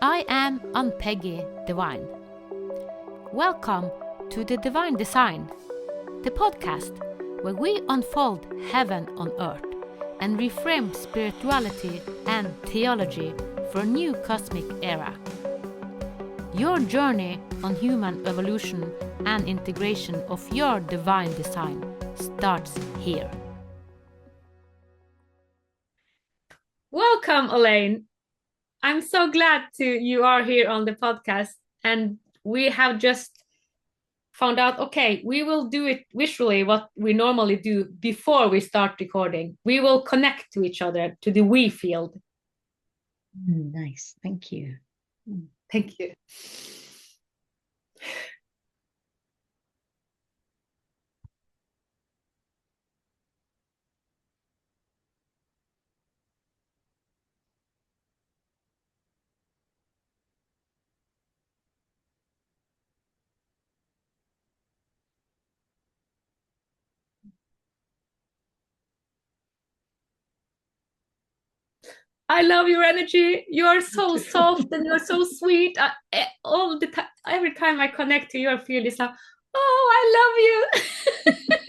I am Ann-Peggy Divine. Welcome to the Divine Design, the podcast where we unfold heaven on earth and reframe spirituality and theology for a new cosmic era. Your journey on human evolution and integration of your divine design starts here. Welcome, Elaine. I'm so glad you are here on the podcast, and we have just found out, okay, we will do it visually, what we normally do before we start recording. We will connect to each other, to the we field. Nice, thank you. Thank you. I love your energy. You are so soft and you're so sweet. All the time, every time I connect to your field, it's like, oh, I love you.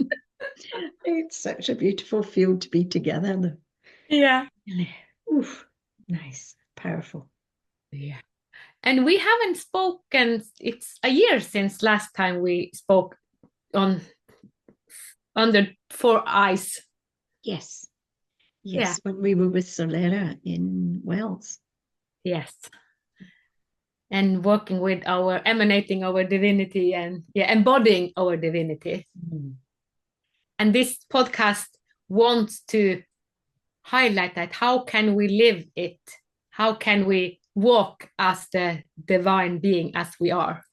It's such a beautiful field to be together. Yeah. Oof, nice, powerful. Yeah. And we haven't spoken, it's a year since last time we spoke on Under Four Eyes. Yes. Yes, yeah. When we were with Solera in Wales. Yes. And working with emanating our divinity and embodying our divinity. Mm. And this podcast wants to highlight that. How can we live it? How can we walk as the divine being as we are?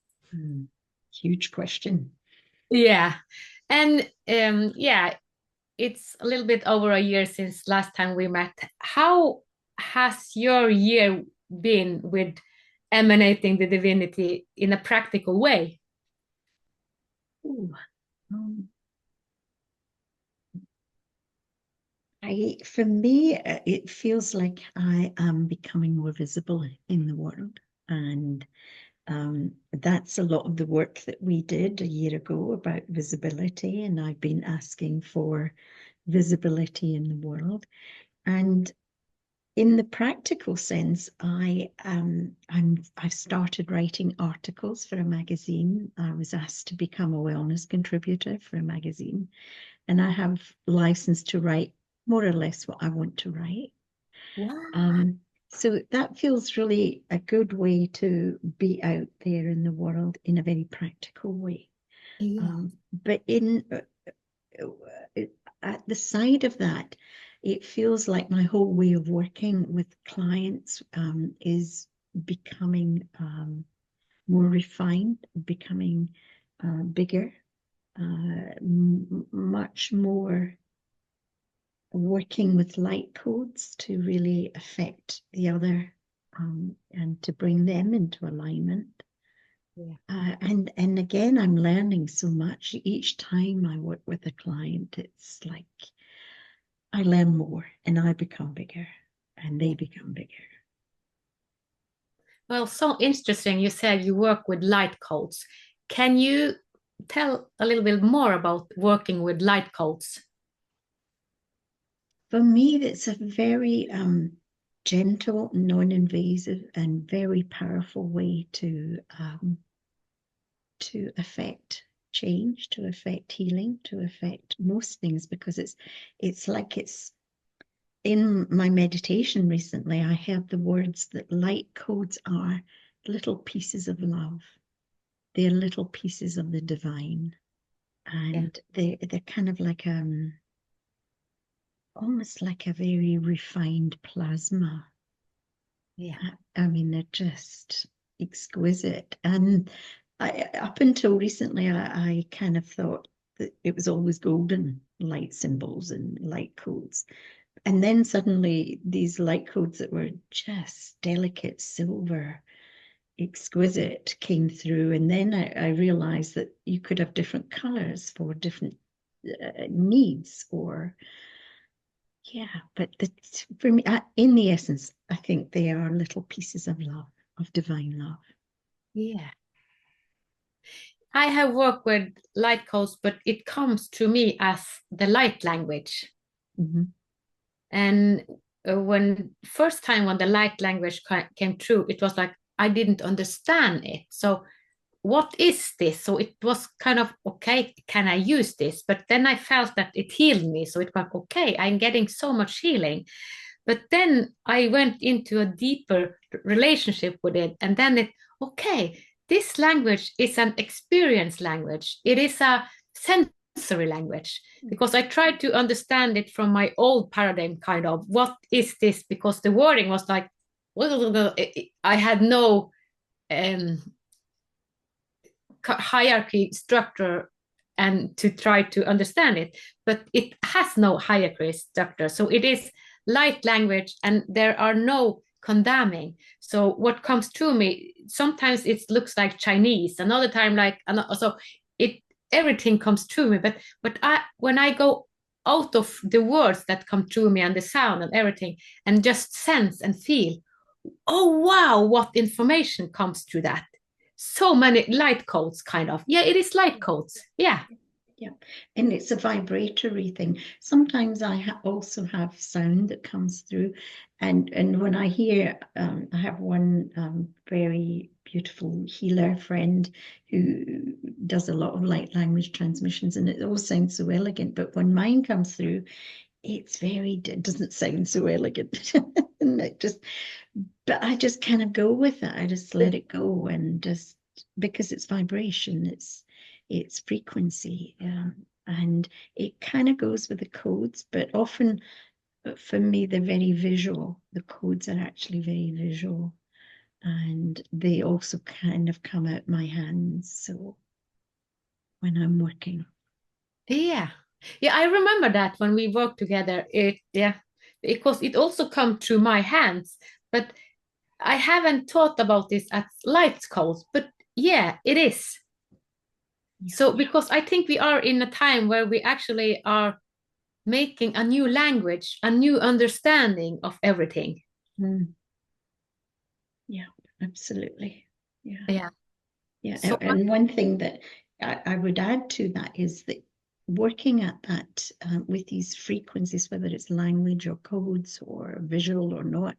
Huge question. Yeah. And it's a little bit over a year since last time we met. How has your year been with emanating the divinity in a practical way? For me, it feels like I am becoming more visible in the world. And that's a lot of the work that we did a year ago about visibility. And I've been asking for visibility in the world. And in the practical sense, I've started writing articles for a magazine. I was asked to become a wellness contributor for a magazine, and I have license to write more or less what I want to write. Wow. So that feels really a good way to be out there in the world in a very practical way. Yeah. But at the side of that, it feels like my whole way of working with clients is becoming more refined, becoming bigger, much more working with light codes to really affect the other and to bring them into alignment. Yeah. And again, I'm learning so much. Each time I work with a client, it's like I learn more and I become bigger and they become bigger. Well, so interesting. You said you work with light codes. Can you tell a little bit more about working with light codes? For me, it's a very gentle, non-invasive, and very powerful way to affect change, to affect healing, to affect most things, because it's like it's in my meditation recently, I heard the words that light codes are little pieces of love. They're little pieces of the divine. And they're kind of like almost like a very refined plasma. Yeah. I mean, they're just exquisite. And up until recently, I kind of thought that it was always golden light symbols and light codes. And then suddenly these light codes that were just delicate silver, exquisite, came through. And then I realized that you could have different colors for different needs or... Yeah, but for me, in the essence, I think they are little pieces of love. of divine love. Yeah. I have worked with light codes, but it comes to me as the light language. Mm-hmm. And when first time when the light language came through, it was like I didn't understand it. So what is this? So it was kind of, okay, can I use this? But then I felt that it healed me. So it was okay, I'm getting so much healing. But then I went into a deeper relationship with it. And then okay, this language is an experience language. It is a sensory language, because I tried to understand it from my old paradigm, kind of, what is this? Because the wording was like, I had no hierarchy structure and to try to understand it, but it has no hierarchy structure. So it is light language and there are no condemning. So what comes to me, sometimes it looks like Chinese, another time like, so it, everything comes to me, but when I go out of the words that come to me and the sound and everything and just sense and feel, oh wow, what information comes to that. So many light codes, kind of. Yeah, it is light codes. Yeah. Yeah, and it's a vibratory thing. Sometimes I also have sound that comes through, and when I hear, I have one very beautiful healer friend who does a lot of light language transmissions, and it all sounds so elegant. But when mine comes through, it doesn't sound so elegant, and but I just kind of go with it. I just let it go, and just because it's vibration, it's frequency, and it kind of goes with the codes, but often for me they're very visual. The codes are actually very visual, and they also kind of come out my hands, so when I'm working. Yeah. Yeah, I remember that when we worked together, because it also come through my hands, but I haven't thought about this as light codes, but yeah, it is. Yeah. So because I think we are in a time where we actually are making a new language, a new understanding of everything. Mm. Yeah, absolutely. Yeah. Yeah. Yeah. So And one thing that I would add to that is that working at that with these frequencies, whether it's language or codes or visual or not,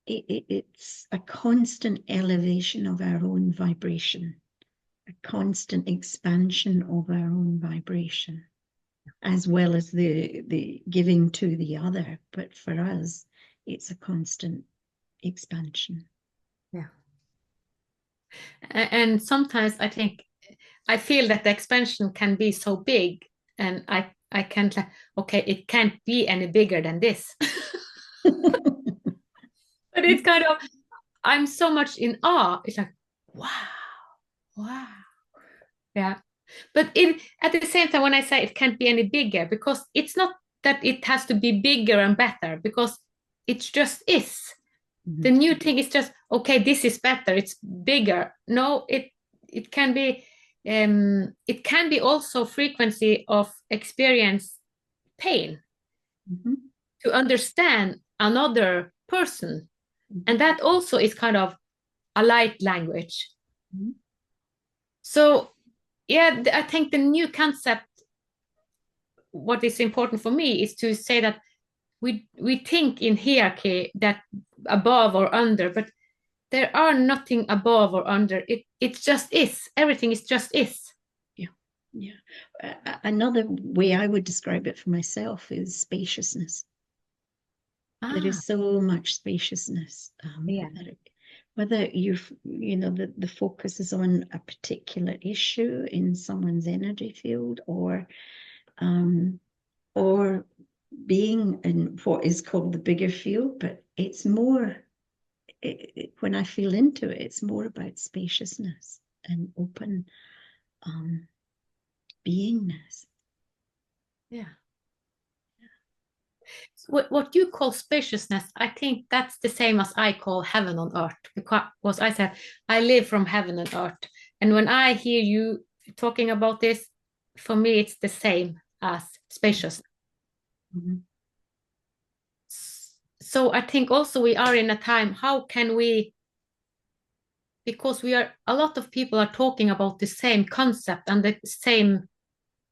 it's a constant elevation of our own vibration, a constant expansion of our own vibration, as well as the giving to the other. But for us, it's a constant expansion. yeah. And sometimes I feel that the expansion can be so big, and I can't, okay, it can't be any bigger than this. But it's kind of, I'm so much in awe. It's like, wow, wow. Yeah. But at the same time, when I say it can't be any bigger, because it's not that it has to be bigger and better, because it just is. The new thing is just, okay, this is better, it's bigger. No, it can be, it can be also frequency of experience pain, to understand another person. And that also is kind of a light language. So yeah, I think the new concept, what is important for me is to say that we think in hierarchy, that above or under, but there are nothing above or under. It just is. Everything is just is. Yeah, yeah. Another way I would describe it for myself is spaciousness. There is so much spaciousness. Yeah. Whether the focus is on a particular issue in someone's energy field, or being in what is called the bigger field, but it's more, when I feel into it, it's more about spaciousness and open beingness. Yeah. What you call spaciousness, I think that's the same as I call heaven on earth, because I said I live from heaven and earth. And when I hear you talking about this, for me, it's the same as spacious. So I think also we are in a time, how can we because a lot of people are talking about the same concept and the same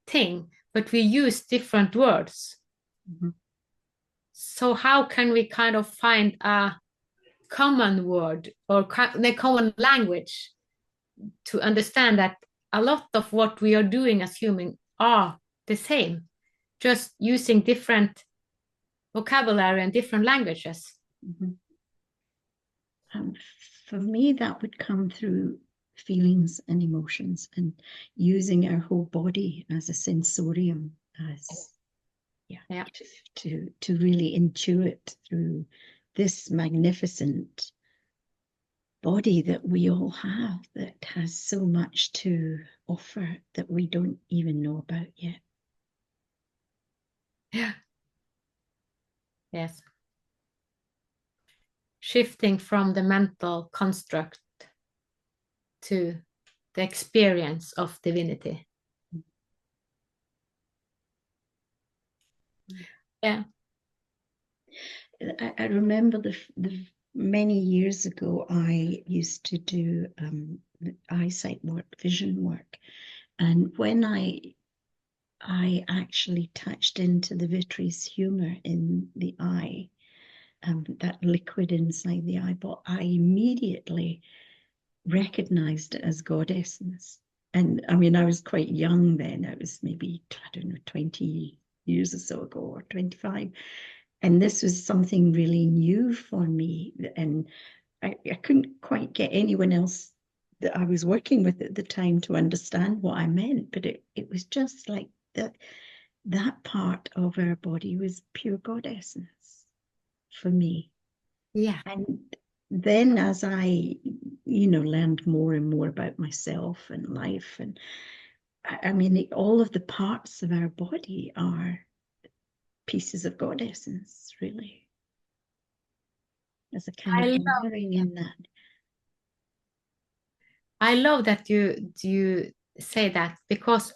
thing, but we use different words. Mm-hmm. So how can we kind of find a common word or the common language to understand that a lot of what we are doing as humans are the same, just using different vocabulary and different languages? Mm-hmm. For me, that would come through feelings and emotions, and using our whole body as a sensorium, as to really intuit through this magnificent body that we all have, that has so much to offer that we don't even know about yet. Yeah. Yes. Shifting from the mental construct to the experience of divinity. Yeah. I remember the many years ago, I used to do eyesight work, vision work. And when I actually touched into the vitreous humor in the eye, that liquid inside the eyeball, I immediately recognized it as Godness. And I mean, I was quite young then. It was maybe, I don't know, 20 years or so ago, or 25. And this was something really new for me. And I couldn't quite get anyone else that I was working with at the time to understand what I meant. But it was just like that part of our body was pure Godness for me. Yeah. And then as I, learned more and more about myself and life, and I mean, all of the parts of our body are pieces of Godness, really. There's a kind of honoring in that. I love that you say that, because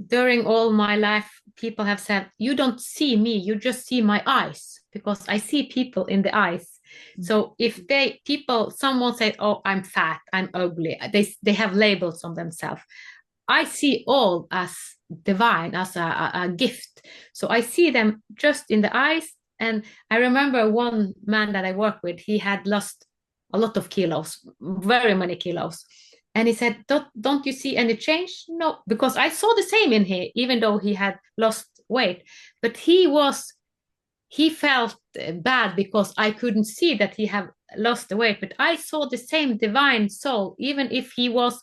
during all my life, people have said, you don't see me, you just see my eyes, because I see people in the eyes. So if someone said, oh, I'm fat, I'm ugly, they have labels on themselves. I see all as divine, as a gift. So I see them just in the eyes. And I remember one man that I worked with, he had lost a lot of kilos, very many kilos. And he said, don't you see any change? No, because I saw the same in him, even though he had lost weight. But he felt bad because I couldn't see that he had lost the weight. But I saw the same divine soul, even if he was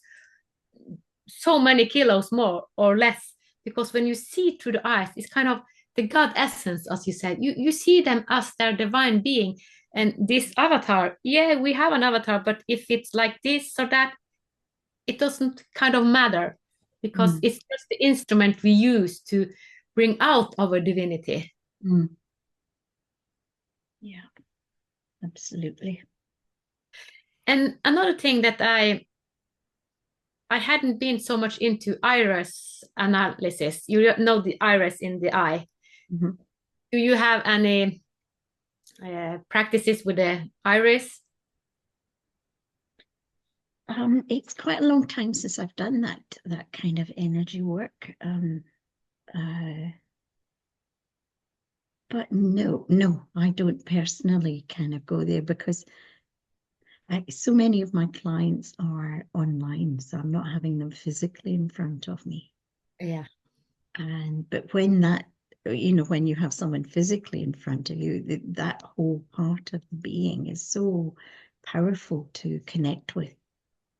so many kilos more or less. Because when you see through the eyes, it's kind of the God essence, as you said. You see them as their divine being. And this avatar, yeah, we have an avatar, but if it's like this or that, it doesn't kind of matter, because it's just the instrument we use to bring out our divinity. Yeah, absolutely. And another thing that I hadn't been so much into iris analysis. You know the iris in the eye. Mm-hmm. Do you have any practices with the iris? It's quite a long time since I've done that kind of energy work. But no, I don't personally kind of go there, because so many of my clients are online, so I'm not having them physically in front of me. Yeah. But when you have someone physically in front of you, that whole part of the being is so powerful to connect with.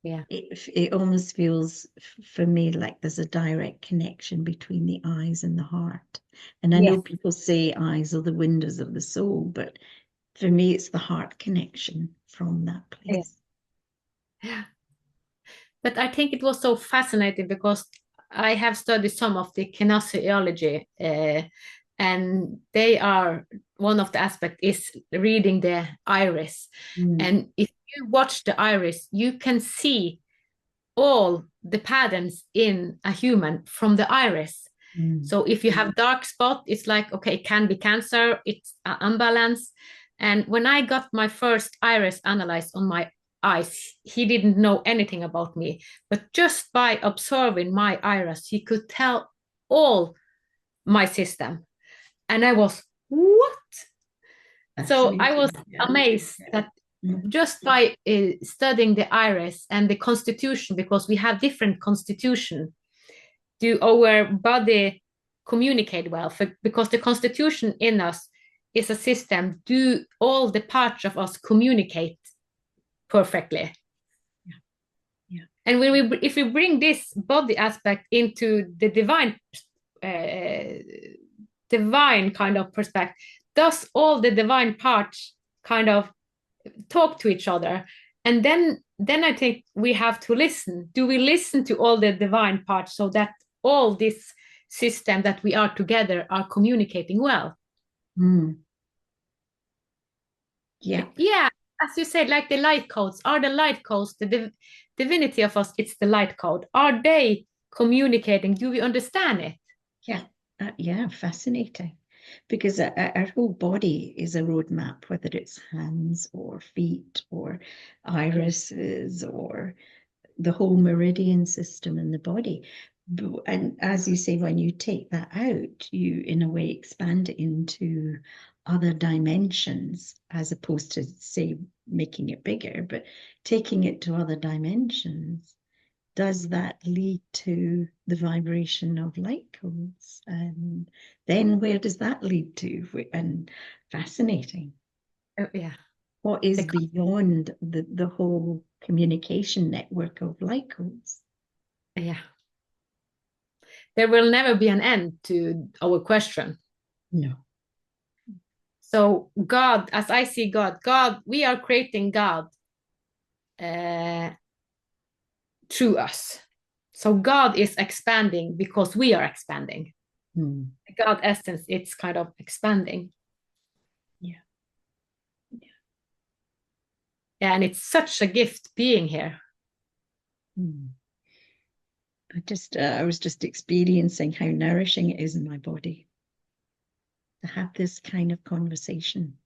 Yeah. It almost feels for me like there's a direct connection between the eyes and the heart. And I know people say eyes are the windows of the soul, but for me, it's the heart connection from that place. Yeah. But I think it was so fascinating, because I have studied some of the kinesiology, and one of the aspects is reading the iris. And if you watch the iris, you can see all the patterns in a human from the iris. So if you have dark spot, it's like, okay, it can be cancer, it's an imbalance. And when I got my first iris analyzed on my eyes, he didn't know anything about me, but just by observing my iris, he could tell all my system. And I was, what? So I was amazed that just by studying the iris and the constitution, because we have different constitution, do our body communicate well? Because the constitution in us is a system, do all the parts of us communicate perfectly? Yeah. And when if we bring this body aspect into the divine kind of perspective, does all the divine parts kind of talk to each other? And then I think we have to listen. Do we listen to all the divine parts so that all this system that we are together are communicating well? Yeah, as you said, like the light codes, are the light codes the divinity of us? It's the light code. Are they communicating? Do we understand it? Yeah, fascinating. Because our whole body is a roadmap, whether it's hands or feet or irises or the whole meridian system in the body. And as you say, when you take that out, you in a way expand it into other dimensions, as opposed to, say, making it bigger, but taking it to other dimensions. Does that lead to the vibration of light codes? And then where does that lead to? And fascinating. Yeah. What is beyond the whole communication network of light codes? Yeah. There will never be an end to our question. No. So God, as I see God, we are creating God through us. So God is expanding because we are expanding. God essence, it's kind of expanding. Yeah, and it's such a gift being here. I was just experiencing how nourishing it is in my body to have this kind of conversation.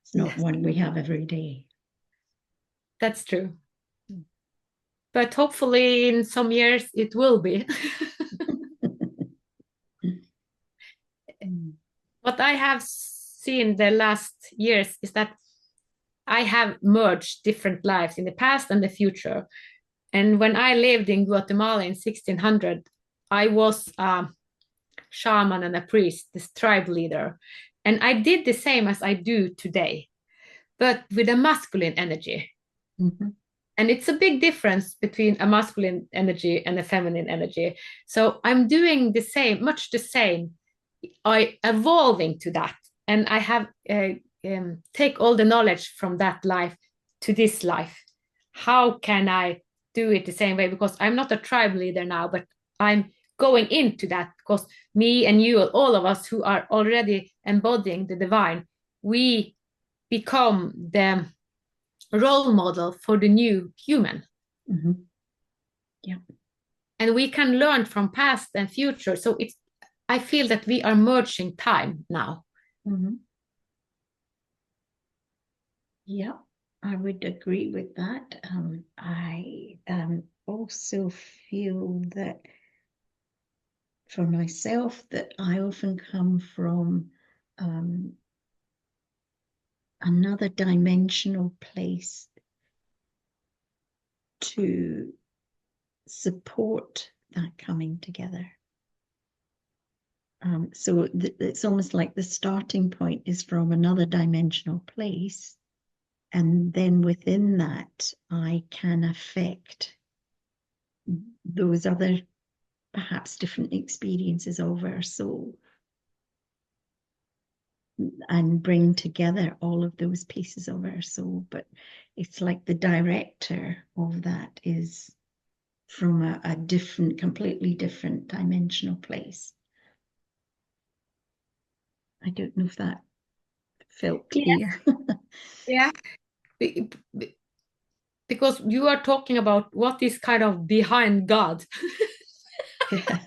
It's not one we have every day. That's true. But hopefully in some years it will be. What I have seen the last years is that I have merged different lives in the past and the future. And when I lived in Guatemala in 1600, I was a shaman and a priest, this tribe leader. And I did the same as I do today, but with a masculine energy. And it's a big difference between a masculine energy and a feminine energy. So I'm doing the same, much the same. I evolving to that. And I have take all the knowledge from that life to this life. How can I do it the same way? Because I'm not a tribe leader now, but I'm going into that, because me and you, all of us who are already embodying the divine, we become the role model for the new human. Yeah. And we can learn from past and future. So I feel that we are merging time now. Yeah, I would agree with that. I also feel that for myself, that I often come from another dimensional place to support that coming together. So it's almost like the starting point is from another dimensional place. And then within that, I can affect those other, perhaps different experiences of our soul and bring together all of those pieces of our soul. But it's like the director of that is from a different, completely different dimensional place. I don't know if that felt clear. Yeah. Because you are talking about what is kind of behind God. Yeah,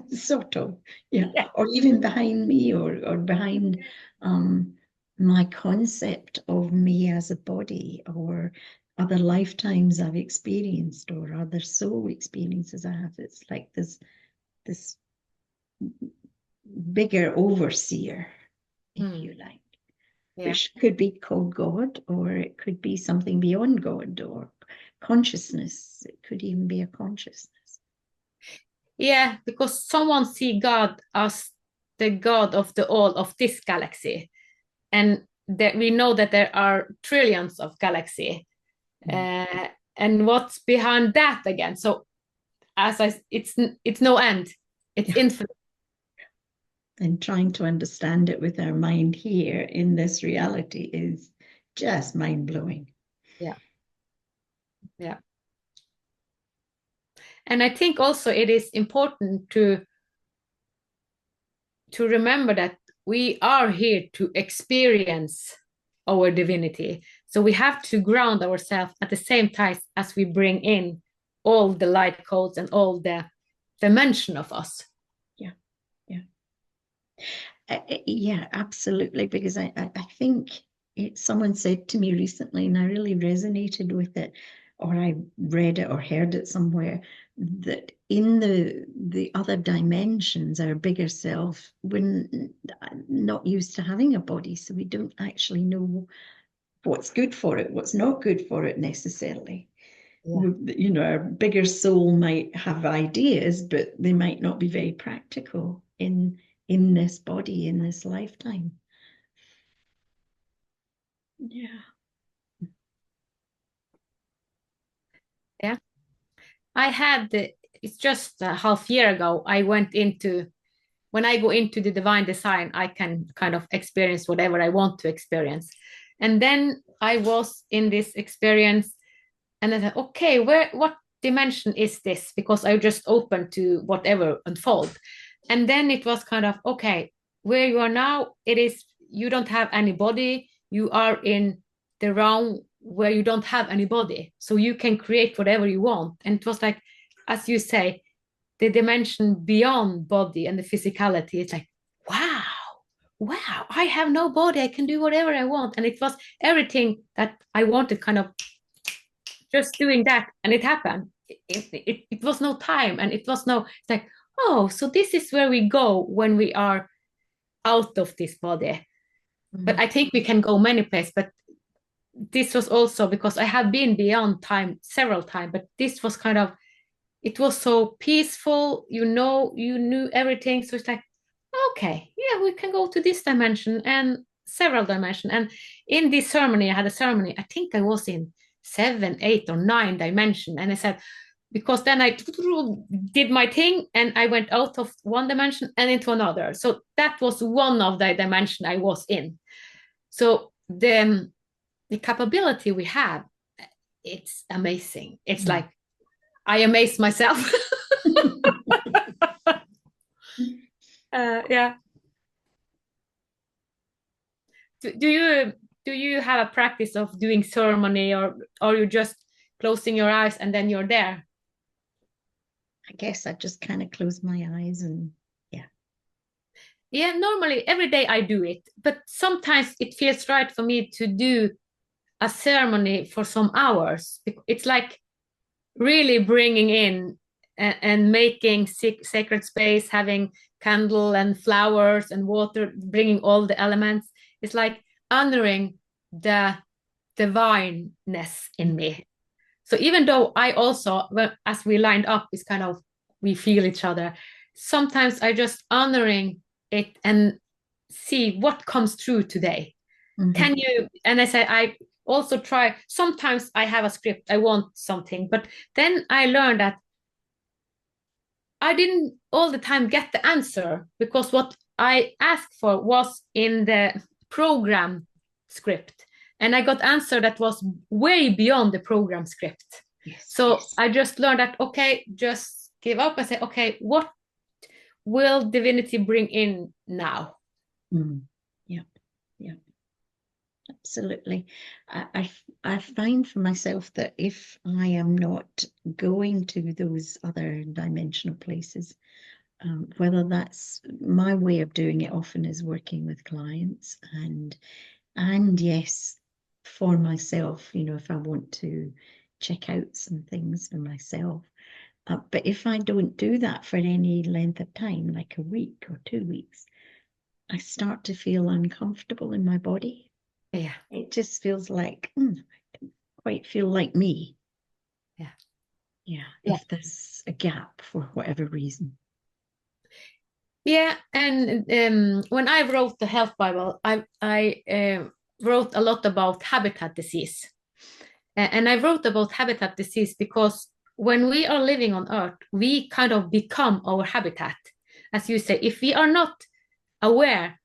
sort of. Yeah. Or even behind me, or behind my concept of me as a body, or other lifetimes I've experienced or other soul experiences I have. It's like this bigger overseer, if you like, which could be called God, or it could be something beyond God, or consciousness. It could even be a consciousness. Yeah, because someone see God as the God of the all of this galaxy, and that we know that there are trillions of galaxy, and what's behind that again? So, it's no end, it's infinite. And trying to understand it with our mind here in this reality is just mind-blowing. Yeah. And I think also it is important to remember that we are here to experience our divinity. So we have to ground ourselves at the same time as we bring in all the light codes and all the dimension of us. Yeah, absolutely. Because I think someone said to me recently, and I really resonated with it, or I read it or heard it somewhere, that in the other dimensions, our bigger self, we're not used to having a body, so we don't actually know what's good for it, what's not good for it necessarily. You know, our bigger soul might have ideas, but they might not be very practical in this body, in this lifetime. Yeah. I had it's just a half year ago, when I go into the divine design, I can kind of experience whatever I want to experience. And then I was in this experience, and I thought, okay, what dimension is this? Because I just opened to whatever unfold. And then it was kind of, okay, where you are now, you don't have any body. You are in the realm where you don't have any body. So you can create whatever you want. And it was like, as you say, the dimension beyond body and the physicality. It's like, wow, I have no body. I can do whatever I want. And it was everything that I wanted, kind of just doing that. And it happened. It was no time. And it was it's like, oh, so this is where we go when we are out of this body. But I think we can go many places. But this was also because I have been beyond time several times. But this was kind of, it was so peaceful, you knew everything. So it's like, okay, yeah, we can go to this dimension and several dimensions. And in this ceremony, I had a ceremony, I think I was in 7, 8, or 9 dimension. And I said, because then I did my thing and I went out of one dimension and into another. So that was one of the dimension I was in. So the capability we have, it's amazing. It's like, I amaze myself. Yeah. Do you have a practice of doing ceremony, or are you just closing your eyes and then you're there? I guess I just kind of close my eyes and Yeah, normally every day I do it, but sometimes it feels right for me to do a ceremony for some hours. It's like really bringing in and making sacred space, having candle and flowers and water, bringing all the elements. It's like honoring the divineness in me. So even though I also, as we lined up, is kind of, we feel each other. Sometimes I just honoring it and see what comes through today. Can you, and I say, I also try, sometimes I have a script, I want something, but then I learned that I didn't all the time get the answer, because what I asked for was in the program script, and I got answer that was way beyond the program script. So I just learned that, okay, just give up and say, okay, what will divinity bring in now? Yeah, absolutely. I find for myself that if I am not going to those other dimensional places, whether that's my way of doing it often is working with clients and yes, for myself, if I want to check out some things for myself. But if I don't do that for any length of time, like a week or 2 weeks, I start to feel uncomfortable in my body. Yeah. It just feels like, I don't quite feel like me. Yeah. Yeah. If there's a gap for whatever reason. Yeah, and when I wrote the Health Bible, I wrote a lot about habitat disease. And I wrote about habitat disease because when we are living on Earth, we kind of become our habitat. As you say, if we are not aware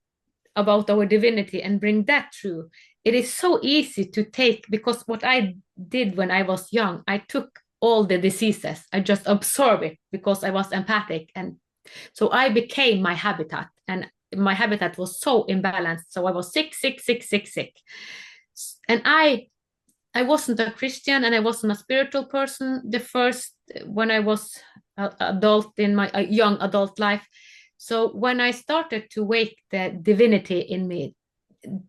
about our divinity and bring that through, it is so easy to take, because what I did when I was young, I took all the diseases, I just absorbed it because I was empathic. And so I became my habitat, and my habitat was so imbalanced. So I was sick, sick, sick, sick, sick. And I wasn't a Christian, and I wasn't a spiritual person the first, when I was adult in my young adult life. So when I started to wake the divinity in me,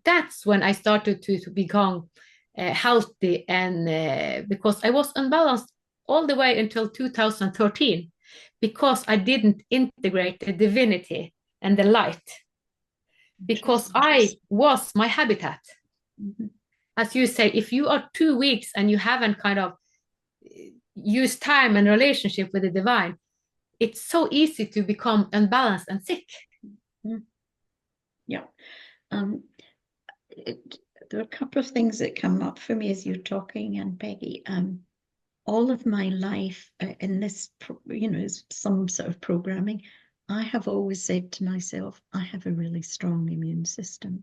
that's when I started to become healthy, and because I was unbalanced all the way until 2013, because I didn't integrate the divinity and the light, because I was my habitat. Mm-hmm. As you say, if you are 2 weeks and you haven't kind of used time and relationship with the divine, it's so easy to become unbalanced and sick. Mm-hmm. Yeah. There are a couple of things that come up for me as you're talking, Ann-Peggy. All of my life in this, some sort of programming, I have always said to myself, I have a really strong immune system.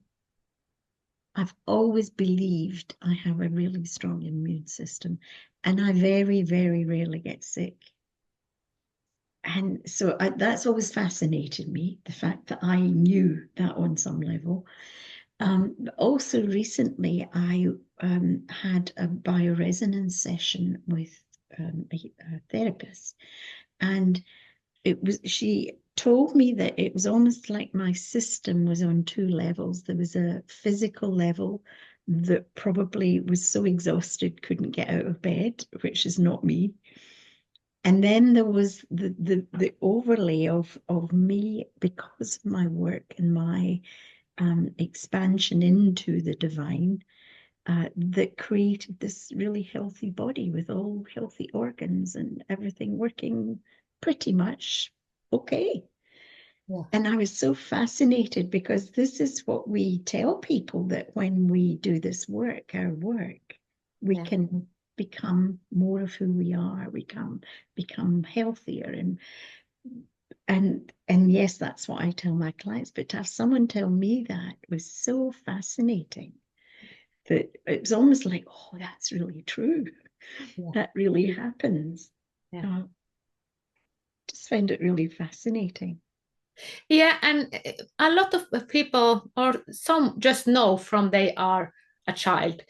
I've always believed I have a really strong immune system, and I very, very rarely get sick. And so that's always fascinated me, the fact that I knew that on some level. Also recently, I had a bioresonance session with a therapist, and she told me that it was almost like my system was on two levels. There was a physical level that probably was so exhausted couldn't get out of bed, which is not me. And then there was the overlay of me, because of my work and my expansion into the divine, that created this really healthy body with all healthy organs and everything working pretty much okay. Yeah. And I was so fascinated, because this is what we tell people, that when we do this work, we can become more of who we are. We can become healthier, and yes, that's what I tell my clients. But to have someone tell me that was so fascinating, that it was almost like, oh, that's really true. Yeah. That really happens. Yeah. Just find it really fascinating. Yeah, and a lot of people, or some, just know from they are a child,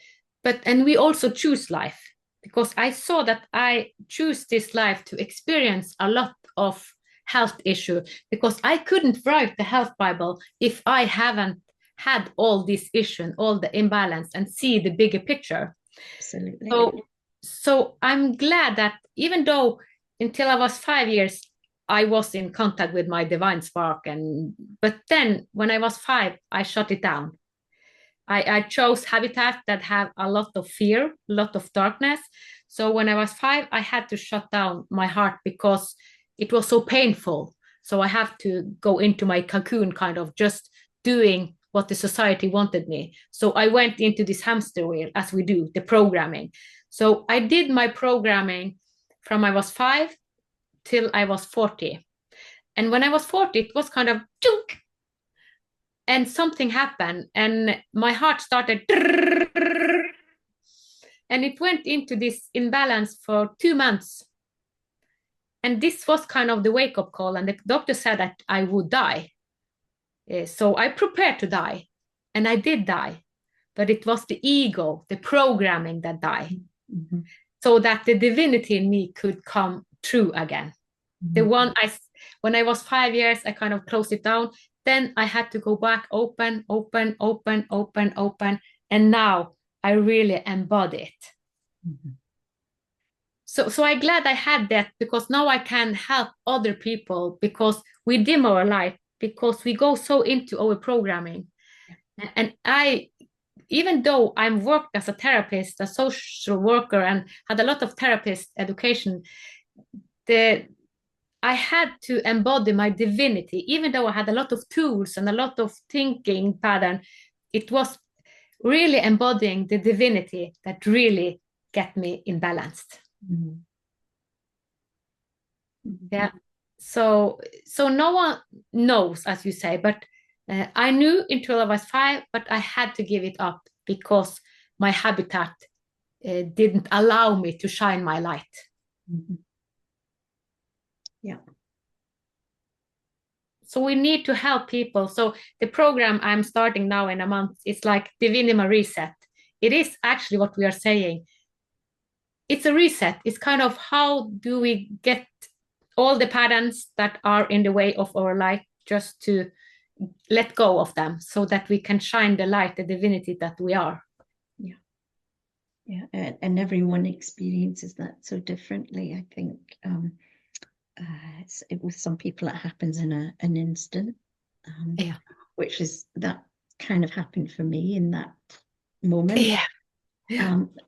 and we also choose life, because I saw that I choose this life to experience a lot of health issue, because I couldn't write the Health Bible if I haven't had all this issue and all the imbalance and see the bigger picture. Absolutely. So I'm glad that, even though until I was 5 years, I was in contact with my divine spark, but then when I was 5, I shut it down. I chose habitat that have a lot of fear, a lot of darkness. So when I was 5, I had to shut down my heart because it was so painful. So I have to go into my cocoon, kind of just doing what the society wanted me. So I went into this hamster wheel, as we do, the programming. So I did my programming from I was 5 till I was 40. And when I was 40, it was kind of chunk, and something happened, and my heart started, and it went into this imbalance for 2 months. And this was kind of the wake-up call, and the doctor said that I would die. So I prepared to die, and I did die, but it was the ego, the programming, that died. Mm-hmm. So that the divinity in me could come true again. Mm-hmm. The one when I was 5 years, I kind of closed it down. Then I had to go back, open. And now I really embody it. Mhm. So I'm glad I had that, because now I can help other people, because we dim our light, because we go so into our programming. And I, even though I'm worked as a therapist, a social worker, and had a lot of therapist education, I had to embody my divinity. Even though I had a lot of tools and a lot of thinking pattern, it was really embodying the divinity that really get me in balance. Mhm. Mhm. Yeah. So no one knows, as you say, but I knew until I was 5, but I had to give it up because my habitat didn't allow me to shine my light. Mhm. Yeah. So we need to help people. So the program I'm starting now in a month is like Divinity Reset. It is actually what we are saying. It's a reset. It's kind of, how do we get all the patterns that are in the way of our light, just to let go of them, so that we can shine the light, the divinity that we are. Yeah. Yeah. And everyone experiences that so differently. I think with some people it happens in an instant, Yeah. which is that kind of happened for me in that moment. Yeah.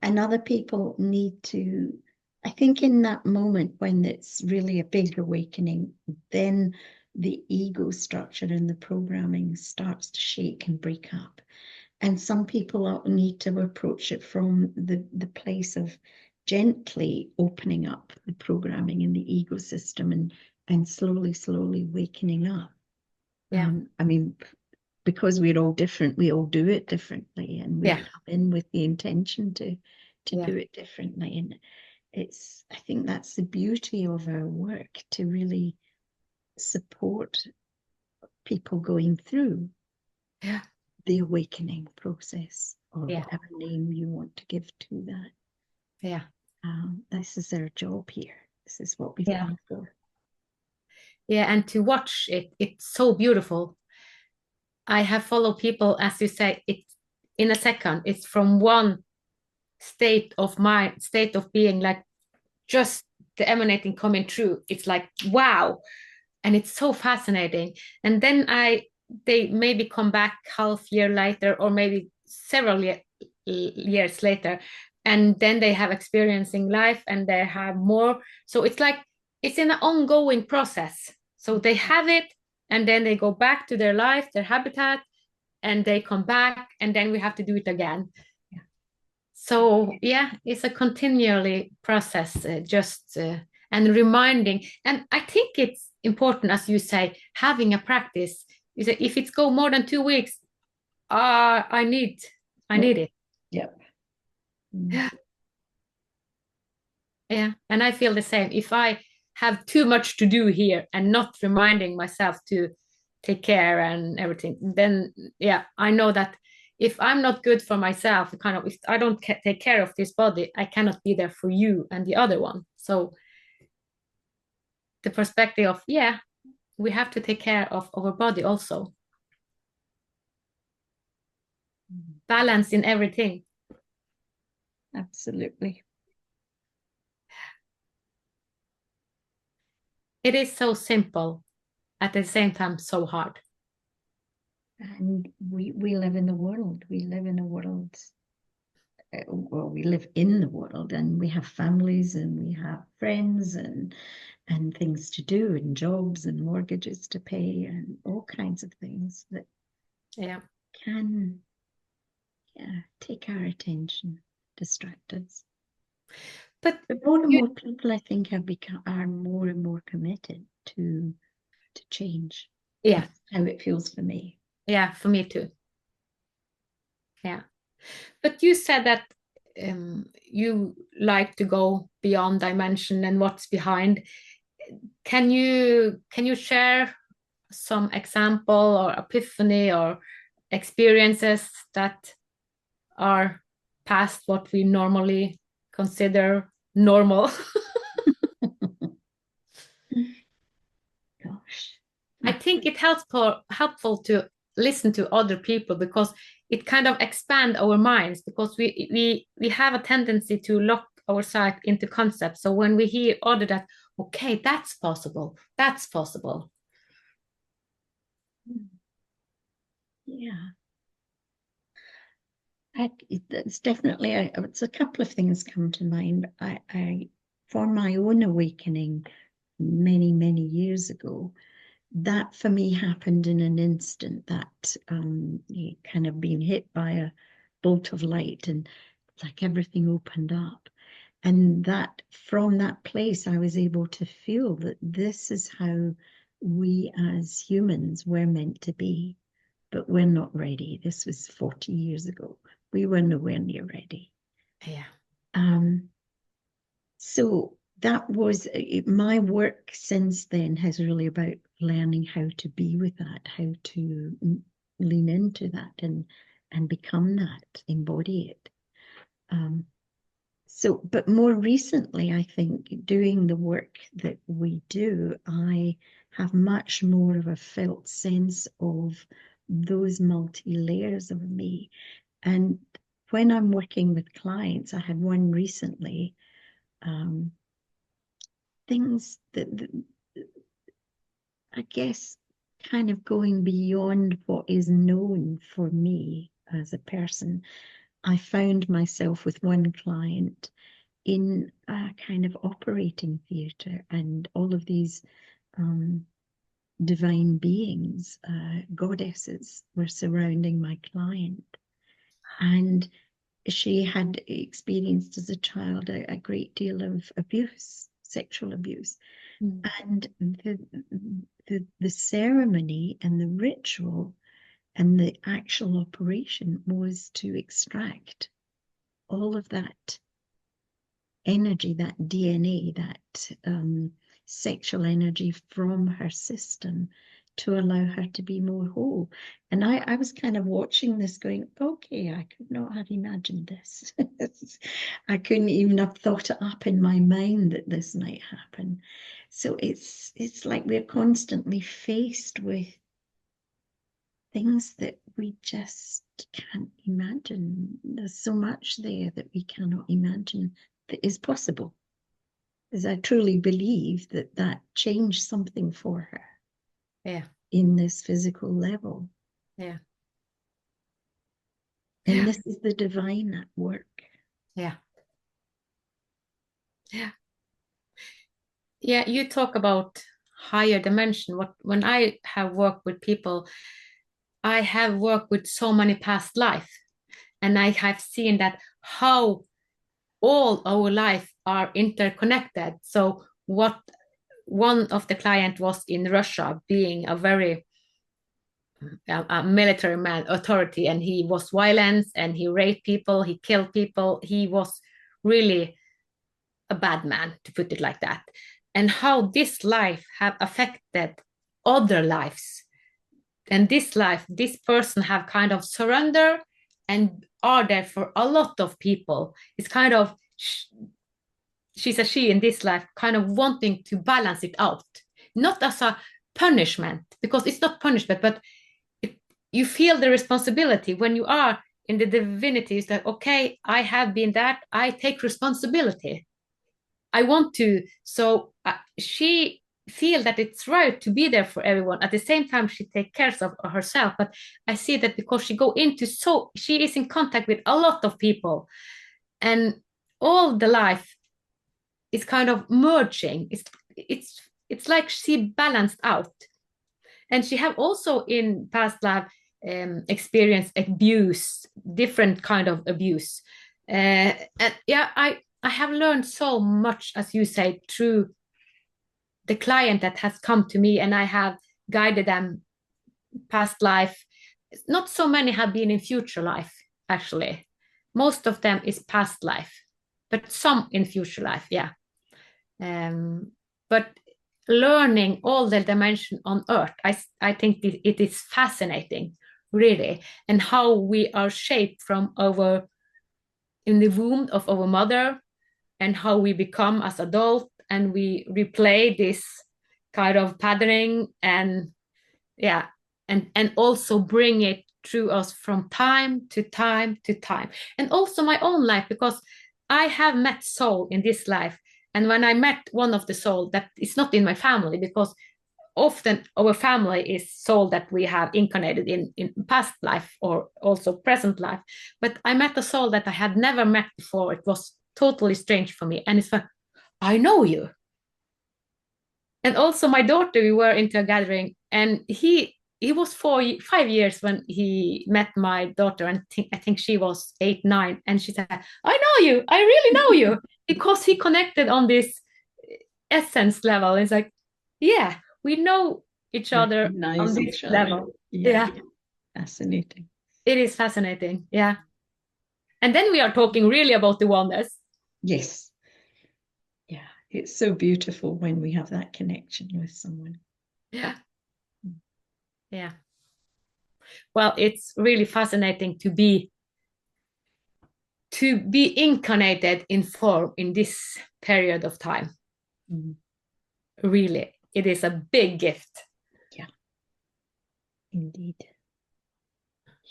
And other people need to, I think in that moment when it's really a big awakening, then the ego structure and the programming starts to shake and break up. And some people need to approach it from the place of gently opening up the programming in the ego system, and slowly wakening up. Yeah. I mean, because we're all different, we all do it differently, and we Yeah. come in with the intention to Yeah. do it differently. And I think that's the beauty of our work, to really support people going through Yeah. the awakening process, or Yeah. whatever name you want to give to that. Yeah. This is our job here. This is what we've Yeah. come for. Yeah. And to watch it, it's so beautiful. I have followed people, as you say, it's in a second. It's from one state of mind, state of being, like just the emanating coming through. It's like, wow. And it's so fascinating. And then they maybe come back half year later, or maybe several years later, and then they have experiencing life, and they have more. So it's like, it's an ongoing process. So they have it, and then they go back to their life, their habitat, and they come back, and then we have to do it again. So yeah, it's a continually process, and reminding. And I think it's important, as you say, having a practice. You say, if it's go more than 2 weeks, I need it. Yep. Yeah. Yeah, and I feel the same. If I have too much to do here and not reminding myself to take care and everything, then yeah, I know that if I'm not good for myself, kind of, if I don't take care of this body, I cannot be there for you and the other one. So the perspective of, yeah, we have to take care of our body also. Balance in everything. Absolutely. It is so simple, at the same time so hard. And we live in the world. We live in a world. Well, we live in the world, and we have families, and we have friends, and things to do, and jobs, and mortgages to pay, and all kinds of things that Yeah. can take our attention, distract us. But more and more people, I think, are more and more committed to change. yeah, That's how it feels for me. yeah, for me too. Yeah. But you said that you like to go beyond dimension and what's behind. Can you share some example or epiphany or experiences that are past what we normally consider normal? Gosh. I think it helpful to listen to other people, because it kind of expand our minds, because we have a tendency to lock ourselves into concepts. So when we hear other that, okay, that's possible, that's possible. Yeah. It's definitely, it's a couple of things come to mind. I, for my own awakening many, many years ago, that for me happened in an instant, that you kind of being hit by a bolt of light, and like everything opened up. And that from that place, I was able to feel that this is how we as humans were meant to be, but we're not ready. This was 40 years ago. We were nowhere near ready. Yeah. So that was my work since then, has really about learning how to be with that, how to lean into that and become that, embody it. So, but more recently, I think doing the work that we do, I have much more of a felt sense of those multi-layers of me. And when I'm working with clients, I had one recently, things that I guess kind of going beyond what is known for me as a person. I found myself with one client in a kind of operating theatre, and all of these divine beings, goddesses, were surrounding my client. And she had experienced as a child a great deal of abuse, sexual abuse. And the ceremony and the ritual and the actual operation was to extract all of that energy, that DNA, that sexual energy from her system, to allow her to be more whole. And I was kind of watching this going, okay, I could not have imagined this. I couldn't even have thought it up in my mind that this might happen. So it's like we're constantly faced with things that we just can't imagine. There's so much there that we cannot imagine that is possible. Because I truly believe that that changed something for her. Yeah. In this physical level. Yeah. And yeah. this is the divine at work. Yeah. Yeah. Yeah, you talk about higher dimension. When I have worked with people, I have worked with so many past life, and I have seen that how all our life are interconnected. So what one of the client was in Russia, being a very a military man, authority, and he was violent, and he raped people, he killed people, he was really a bad man, to put it like that. And how this life have affected other lives, and this life, this person have kind of surrender and are there for a lot of people. It's kind of she's a she in this life, kind of wanting to balance it out, not as a punishment, because it's not punishment, but you feel the responsibility when you are in the divinity. It's like, okay, I have been that, I take responsibility, I want to. So she feel that it's right to be there for everyone. At the same time, she takes care of herself. But I see that because she is in contact with a lot of people, and all the life is kind of merging. It's like she balanced out. And she have also in past life experienced abuse, different kind of abuse. And yeah, I have learned so much, as you say, through the client that has come to me, and I have guided them past life. Not so many have been in future life, actually. Most of them is past life, but some in future life, yeah. But learning all the dimension on earth, I think it is fascinating, really, and how we are shaped from our in the womb of our mother, and how we become as adult, and we replay this kind of patterning. And yeah, and also bring it through us from time to time to time. And also my own life, because I have met soul in this life. And when I met one of the soul that is not in my family, because often our family is soul that we have incarnated in past life or also present life. But I met a soul that I had never met before. It was totally strange for me. And it's like, I know you. And also my daughter, we were into a gathering, and he was 5 years when he met my daughter, and I think she was 8, 9, and she said, I know you, I really know you, because he connected on this essence level. It's like, yeah, we know each other on this level. Yeah. Fascinating. It is fascinating. Yeah. And then we are talking really about the oneness. Yes. Yeah. It's so beautiful when we have that connection with someone. Yeah. Yeah. Well, it's really fascinating to be incarnated in form in this period of time. Really, it is a big gift. Yeah, indeed.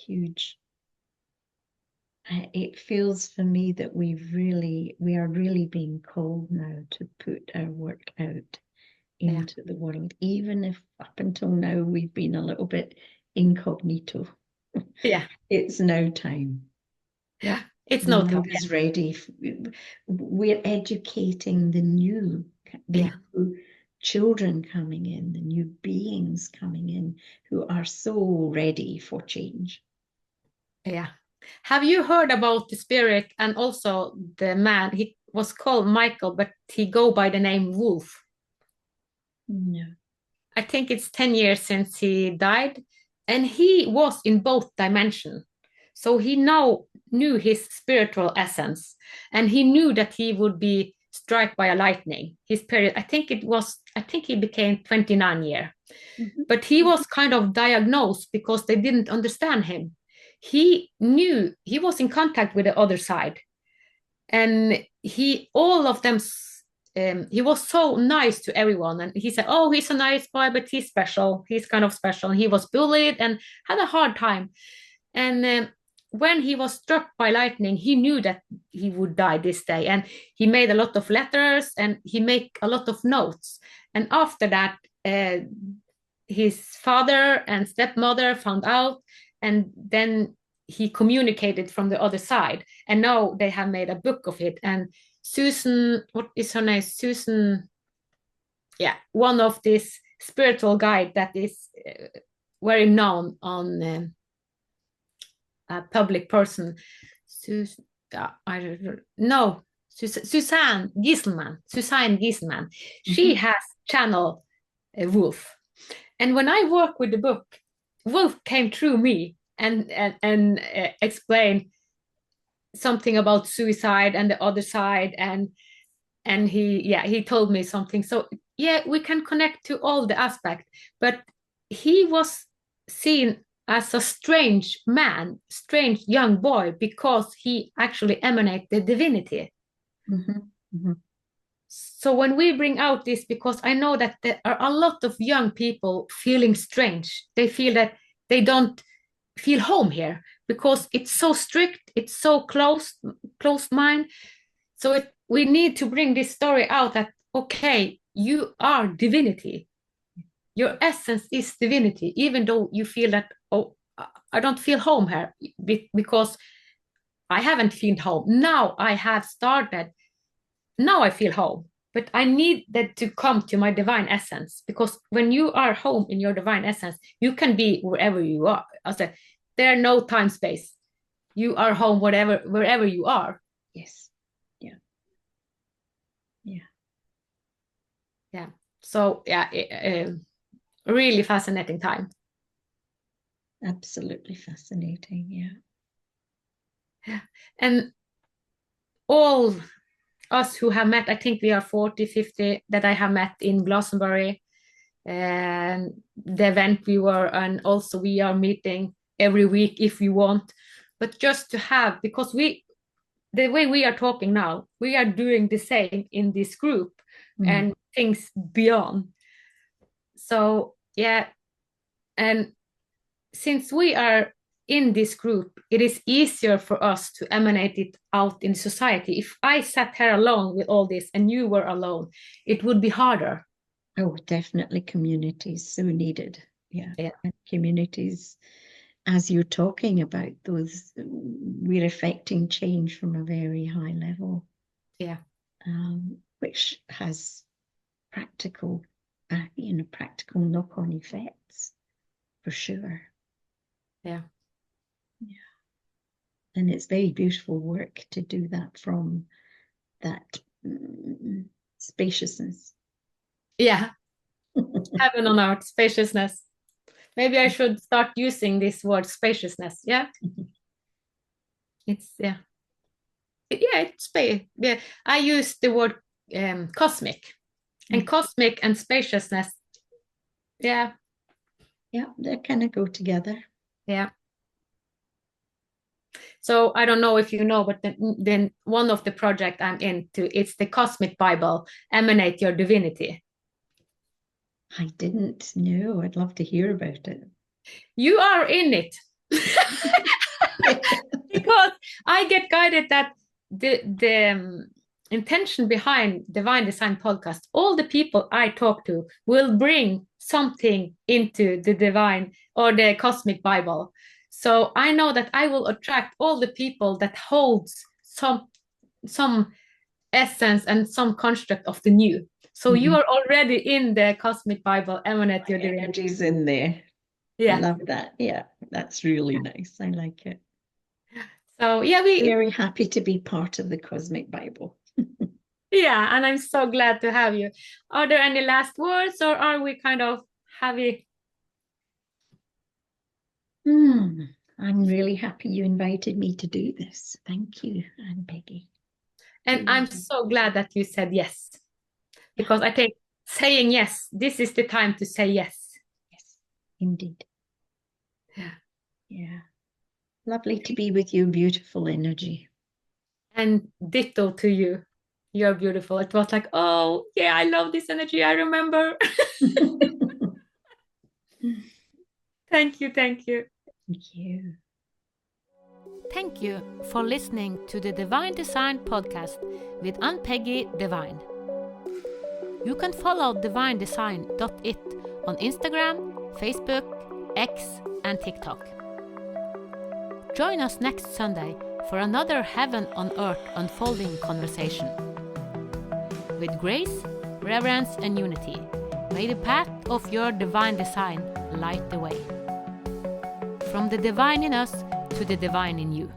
Huge. It feels for me that we are really being called now to put our work out into the world, even if up until now we've been a little bit incognito. Yeah, it's now time. Yeah, it's no time. Is ready. We're educating the new children coming in, the new beings coming in who are so ready for change. Yeah. Have you heard about the spirit and also the man? He was called Michael, but he go by the name Wolf. No. I think it's 10 years since he died, and he was in both dimensions. So he now knew his spiritual essence, and he knew that he would be struck by a lightning. His period, I think he became 29 years. But he was kind of diagnosed because they didn't understand him. He knew he was in contact with the other side, and all of them, he was so nice to everyone, and he said, oh, he's a nice boy, but he's special, he's kind of special. And he was bullied and had a hard time. And when he was struck by lightning, he knew that he would die this day, and he made a lot of letters and he made a lot of notes. And after that, his father and stepmother found out, and then he communicated from the other side, and now they have made a book of it. And Susan, what is her name? Susan, yeah, one of this spiritual guide that is very known on a public person. Susan, I don't know. Suzanne Gieselman. She has channeled a Wolf. And when I work with the book, Wolf came through me and explained something about suicide and the other side, and he told me something. So yeah, we can connect to all the aspects. But he was seen as a strange man, strange young boy, because he actually emanated the divinity. So when we bring out this, because I know that there are a lot of young people feeling strange. They feel that they don't feel home here because it's so strict, it's so closed mind. So we need to bring this story out that, okay, you are divinity. Your essence is divinity, even though you feel that, oh, I don't feel home here because I haven't felt home. Now I have started. Now I feel home, but I need that to come to my divine essence, because when you are home in your divine essence, you can be wherever you are. I said, there are no time space. You are home wherever you are. Yes. Yeah. So yeah, really fascinating time. Absolutely fascinating. Yeah. And all us who have met, I think we are 40, 50 that I have met in Glastonbury, and the event we were, and also we are meeting every week if we want. But just to have, because the way we are talking now, we are doing the same in this group and things beyond. So yeah, and since we are in this group, it is easier for us to emanate it out in society. If I sat here alone with all this and you were alone, it would be harder. Oh, definitely communities so needed. Yeah. Yeah. And communities, as you're talking about those, we're affecting change from a very high level. Yeah. Which has practical, practical knock-on effects for sure. Yeah. Yeah. And it's very beautiful work to do that from that spaciousness. Yeah. Heaven on earth, spaciousness. Maybe I should start using this word spaciousness. Yeah. It's it's space. Yeah. I use the word cosmic. And cosmic and spaciousness. Yeah. Yeah, they kind of go together. Yeah. So I don't know if you know, but then one of the project I'm into, it's the Cosmic Bible, Emanate Your Divinity. I didn't know. I'd love to hear about it. You are in it. Because I get guided that the intention behind Divine Design podcast, all the people I talk to will bring something into the divine or the Cosmic Bible. So I know that I will attract all the people that holds some essence and some construct of the new. So you are already in the Cosmic Bible, emanate your divinity. Energy's in there. Yeah. Love that. Yeah, that's really nice. I like it. So yeah, we're very happy to be part of the Cosmic Bible. Yeah, and I'm so glad to have you. Are there any last words, or are we kind of heavy? I'm really happy you invited me to do this. Thank you, Ann-Peggy. And I'm so glad that you said yes, because I think saying yes, this is the time to say yes. Yes, indeed. Yeah. Yeah. Lovely to be with you, beautiful energy. And ditto to you. You're beautiful. It was like, oh, yeah, I love this energy. I remember. Thank you. Thank you. Thank you for listening to the Divine Design podcast with Ann-Peggy Divine. You can follow divinedesign.it on Instagram, Facebook, X, and TikTok. Join us next Sunday for another Heaven on Earth unfolding conversation. With grace, reverence, and unity, may the path of your divine design light the way. From the divine in us to the divine in you.